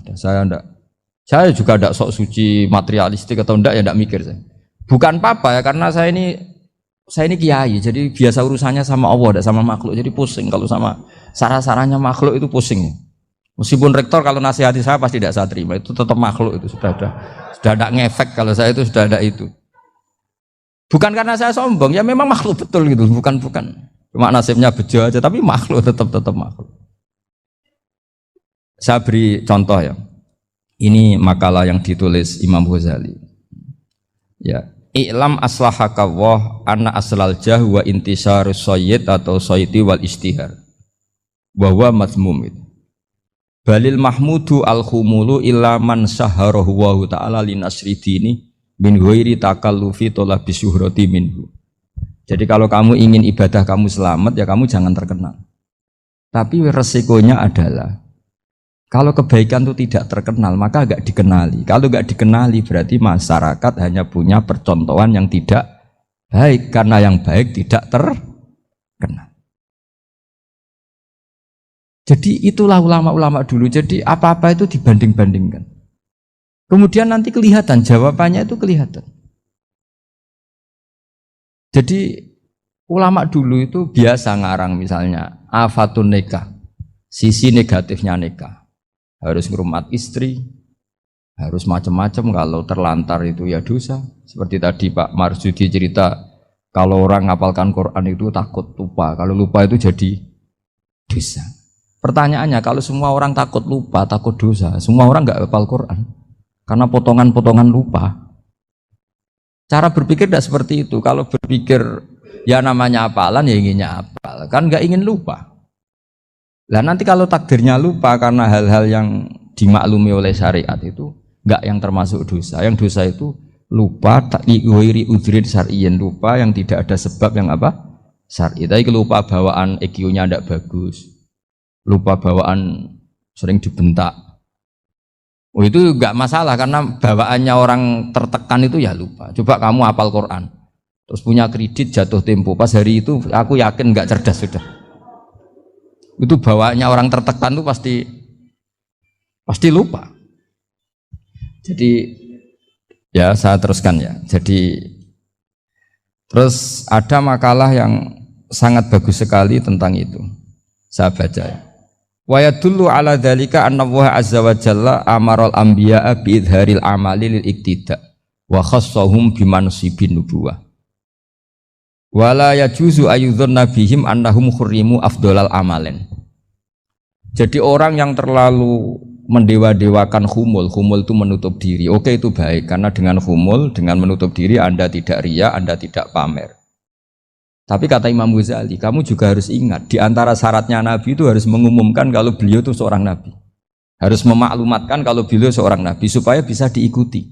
S1: Saya juga enggak sok suci materialistik atau enggak, ya enggak mikir saya. Bukan apa-apa ya, karena saya ini kiai, jadi biasa urusannya sama Allah, enggak sama makhluk. Jadi pusing kalau sama sarah-sarahnya makhluk itu pusing. Meskipun rektor kalau nasihati saya pasti tidak saya terima, itu tetap makhluk, itu sudah ada ngefek kalau saya itu sudah ada itu. Bukan karena saya sombong, ya memang makhluk betul gitu, bukan. Cuma nasibnya bejo aja, tapi makhluk tetap makhluk. Saya beri contoh ya. Ini makalah yang ditulis Imam Ghazali. Ya, i'lam aslahaka Allah anna aslal jah wa intisarus sayyid atau sayyidi wal istihar. Wa huwa mazmum itu. Balil mahmudu al-khumulu illa man syaharahu wa ta'ala linasri dini min ghairi takallufi talabi syuhrati minhu. Jadi kalau kamu ingin ibadah kamu selamat, ya kamu jangan terkenal. Tapi resikonya adalah kalau kebaikan itu tidak terkenal, maka agak dikenali. Kalau agak dikenali berarti masyarakat hanya punya percontohan yang tidak baik, karena yang baik tidak terkenal. Jadi itulah ulama-ulama dulu. Jadi apa-apa itu dibanding-bandingkan. Kemudian nanti kelihatan, jawabannya itu kelihatan. Jadi ulama dulu itu biasa ngarang misalnya afatun nikah, sisi negatifnya nikah, harus ngurmat istri, harus macam-macam, kalau terlantar itu ya dosa. Seperti tadi Pak Marsudi cerita Kalau orang ngapalkan Quran itu takut lupa. Kalau lupa itu jadi dosa. Pertanyaannya, kalau semua orang takut lupa, takut dosa, semua orang nggak hafal Quran karena potongan-potongan lupa. Cara berpikir tidak seperti itu. Kalau berpikir ya namanya hafalan ya inginnya hafal, kan nggak ingin lupa. Lah nanti kalau takdirnya lupa karena hal-hal yang dimaklumi oleh syariat itu nggak yang termasuk dosa. Yang dosa itu lupa takliwiri udrin syar'iyin, lupa yang tidak ada sebab yang apa? Syar'i. Tapi lupa bawaan EQ-nya tidak bagus. Lupa bawaan sering dibentak. Oh itu enggak masalah karena bawaannya orang tertekan itu ya lupa. Coba kamu hafal Quran, terus punya kredit jatuh tempo. Pas hari itu aku yakin enggak cerdas sudah. Itu bawaannya orang tertekan itu pasti lupa. Jadi ya saya teruskan ya. Jadi terus ada makalah yang sangat bagus sekali tentang itu. Saya baca ya. Wa yadullu ala dzalika anna Allah azza wa jalla amaral anbiya'a bi idharil amali lil iktida wa khassahum bi mansibin nubuwah. Wa la yajuzu ayyudhanna bihim annahum khurrimu afdhalal amalen. Jadi orang yang terlalu mendewa-dewakan khumul itu menutup diri. Oke itu baik karena dengan khumul, dengan menutup diri Anda tidak riya, Anda tidak pamer. Tapi kata Imam Ghazali, kamu juga harus ingat di antara syaratnya Nabi itu harus mengumumkan kalau beliau itu seorang Nabi. Harus memaklumatkan kalau beliau seorang Nabi supaya bisa diikuti.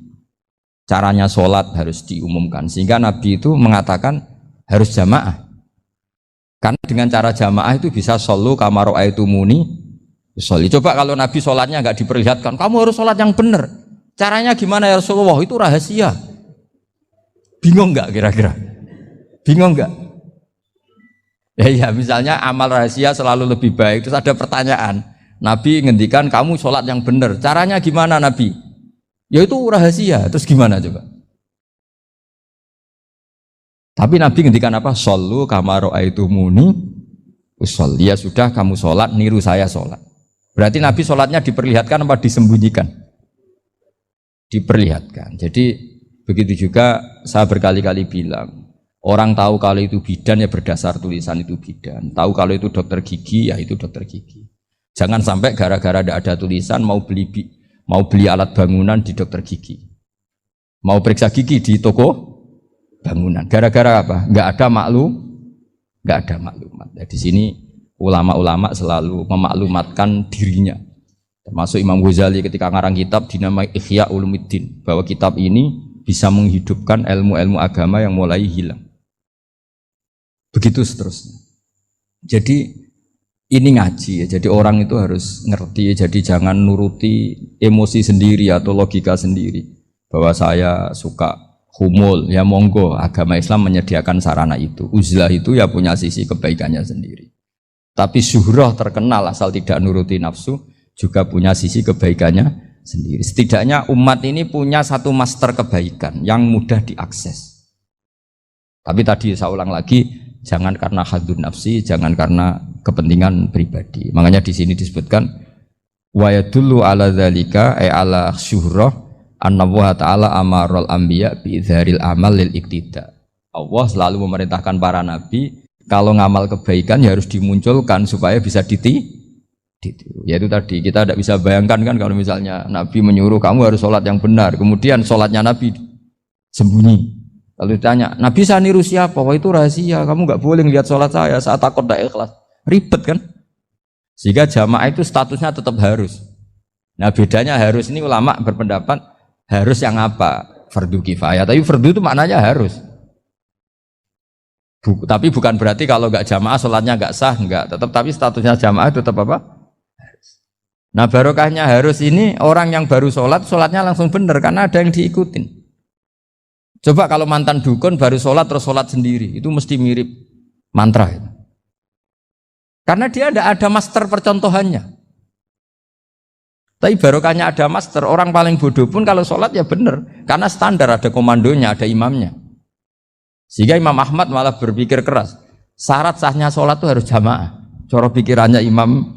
S1: Caranya sholat harus diumumkan sehingga Nabi itu mengatakan harus jamaah. Karena dengan cara jamaah itu bisa shollu kama ra'aitumuni sholli. Coba kalau Nabi sholatnya nggak diperlihatkan, kamu harus sholat yang benar. Caranya gimana ya Rasulullah? Itu rahasia. Bingung nggak kira-kira? Bingung nggak? Ya misalnya amal rahasia selalu lebih baik. Terus ada pertanyaan, Nabi ngendikan kamu sholat yang benar. Caranya gimana Nabi? Ya itu rahasia. Terus gimana coba? Tapi Nabi ngendikan apa? Shollu kama ra'aitumuni usolli. Ya sudah kamu sholat, niru saya sholat. Berarti Nabi sholatnya diperlihatkan apa disembunyikan? Diperlihatkan. Jadi begitu juga saya berkali-kali bilang, orang tahu kalau itu bidan ya berdasar tulisan itu bidan. Tahu kalau itu dokter gigi ya itu dokter gigi. Jangan sampai gara-gara tidak ada tulisan mau beli alat bangunan di dokter gigi. Mau periksa gigi di toko bangunan. Gara-gara apa? Nggak ada maklumat. Nah, di sini ulama-ulama selalu memaklumatkan dirinya. Termasuk Imam Ghazali ketika ngarang kitab dinamai Ihya Ulumuddin, bahwa kitab ini bisa menghidupkan ilmu-ilmu agama yang mulai hilang. Begitu seterusnya. Jadi ini ngaji ya. Jadi orang itu harus ngerti ya. Jadi jangan nuruti emosi sendiri atau logika sendiri. Bahwa saya suka humul, ya monggo. Agama Islam menyediakan sarana itu. Uzlah itu ya punya sisi kebaikannya sendiri. Tapi syuhrah terkenal asal tidak nuruti nafsu juga punya sisi kebaikannya sendiri. Setidaknya umat ini punya satu master kebaikan yang mudah diakses. Tapi tadi saya ulang lagi, jangan karena hadun nafsi, jangan karena kepentingan pribadi. Makanya di sini disebutkan wa yadullu ala dzalika ay ala syuhrah anna wa ta'ala amaral anbiya bi idharil amal lil iktida. Allah selalu memerintahkan para nabi kalau ngamal kebaikan ya harus dimunculkan supaya bisa ditiru. Yaitu tadi kita tidak bisa bayangkan kan kalau misalnya Nabi menyuruh kamu harus sholat yang benar, kemudian sholatnya Nabi sembunyi. Lalu ditanya, Nabi saya niru siapa? Wah itu rahasia, kamu nggak boleh lihat sholat saya takut tidak ikhlas. Ribet kan? Sehingga jamaah itu statusnya tetap harus. Nah bedanya harus ini ulama berpendapat harus yang apa? Fardu kifayah. Tapi fardu itu maknanya harus. Tapi bukan berarti kalau nggak jamaah sholatnya nggak sah, nggak. Tapi statusnya jamaah tetap apa? Nah barokahnya harus ini orang yang baru sholatnya langsung benar karena ada yang diikutin. Coba kalau mantan dukun baru sholat terus sholat sendiri, itu mesti mirip mantra. Karena dia tidak ada master percontohannya. Tapi barokahnya ada master, orang paling bodoh pun kalau sholat ya benar. Karena standar ada komandonya, ada imamnya. Sehingga Imam Ahmad malah berpikir keras. Syarat sahnya sholat itu harus jamaah. Cara pikirannya Imam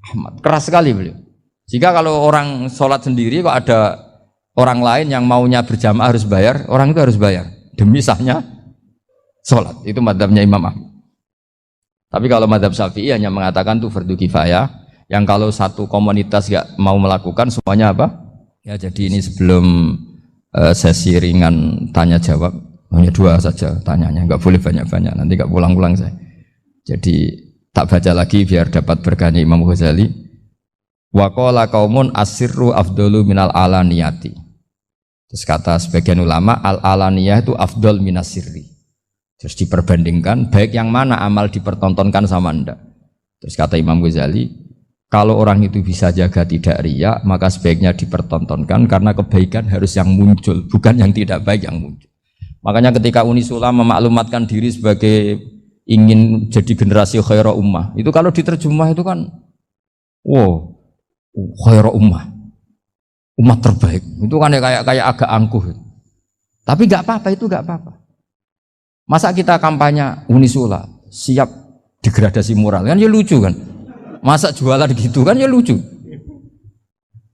S1: Ahmad keras sekali beliau. Jika kalau orang sholat sendiri kok ada orang lain yang maunya berjamaah harus bayar, orang itu harus bayar demi sahnya sholat. Itu madzhabnya Imam Ahmad. Tapi kalau madzhab Syafi'i hanya mengatakan itu fardu kifayah, yang kalau satu komunitas nggak mau melakukan semuanya apa? Ya jadi ini sebelum sesi ringan tanya jawab, hanya 2 saja tanyanya, nggak boleh banyak-banyak, nanti nggak pulang-pulang saya. Jadi tak baca lagi biar dapat berkahnya Imam Ghazali. Wa qala qaumun asirru afdalu minal alaniyati. Terus kata sebagian ulama al alaniyah itu afdal minas sirri. Terus diperbandingkan baik yang mana amal dipertontonkan sama anda. Terus kata Imam Ghazali, kalau orang itu bisa jaga tidak riya, maka sebaiknya dipertontonkan karena kebaikan harus yang muncul, bukan yang tidak baik yang muncul. Makanya ketika Unisula memaklumatkan diri sebagai ingin jadi generasi khaira ummah, itu kalau diterjemah itu kan wow, khaira ummah, umat terbaik. Itu kan kayak agak angkuh. Tapi nggak apa-apa, itu nggak apa-apa. Masa kita kampanye Unisula siap degradasi moral, kan ya lucu kan. Masa jualan gitu kan ya lucu.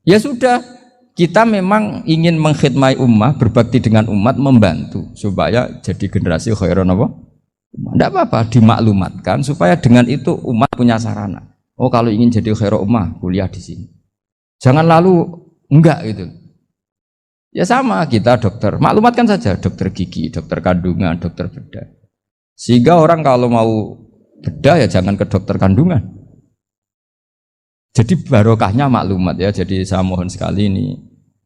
S1: Ya sudah, kita memang ingin mengkhidmati ummah, berbakti dengan umat, membantu supaya jadi generasi khairan apa? Tidak apa-apa, dimaklumatkan supaya dengan itu umat punya sarana. Oh kalau ingin jadi khairan ummah, kuliah di sini. Jangan lalu enggak gitu. Ya sama kita dokter, maklumatkan saja dokter gigi, dokter kandungan, dokter bedah. Sehingga orang kalau mau bedah ya jangan ke dokter kandungan. Jadi barokahnya maklumat ya. Jadi saya mohon sekali ini,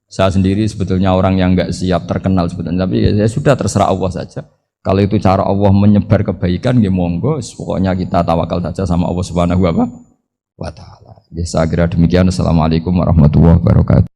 S1: saya sendiri sebetulnya orang yang enggak siap terkenal sebetulnya, tapi ya sudah terserah Allah saja. Kalau itu cara Allah menyebar kebaikan, ya monggo. Pokoknya kita tawakal saja sama Allah Subhanahu wa Ta'ala. Ya saya kira demikian. Assalamualaikum warahmatullahi wabarakatuh.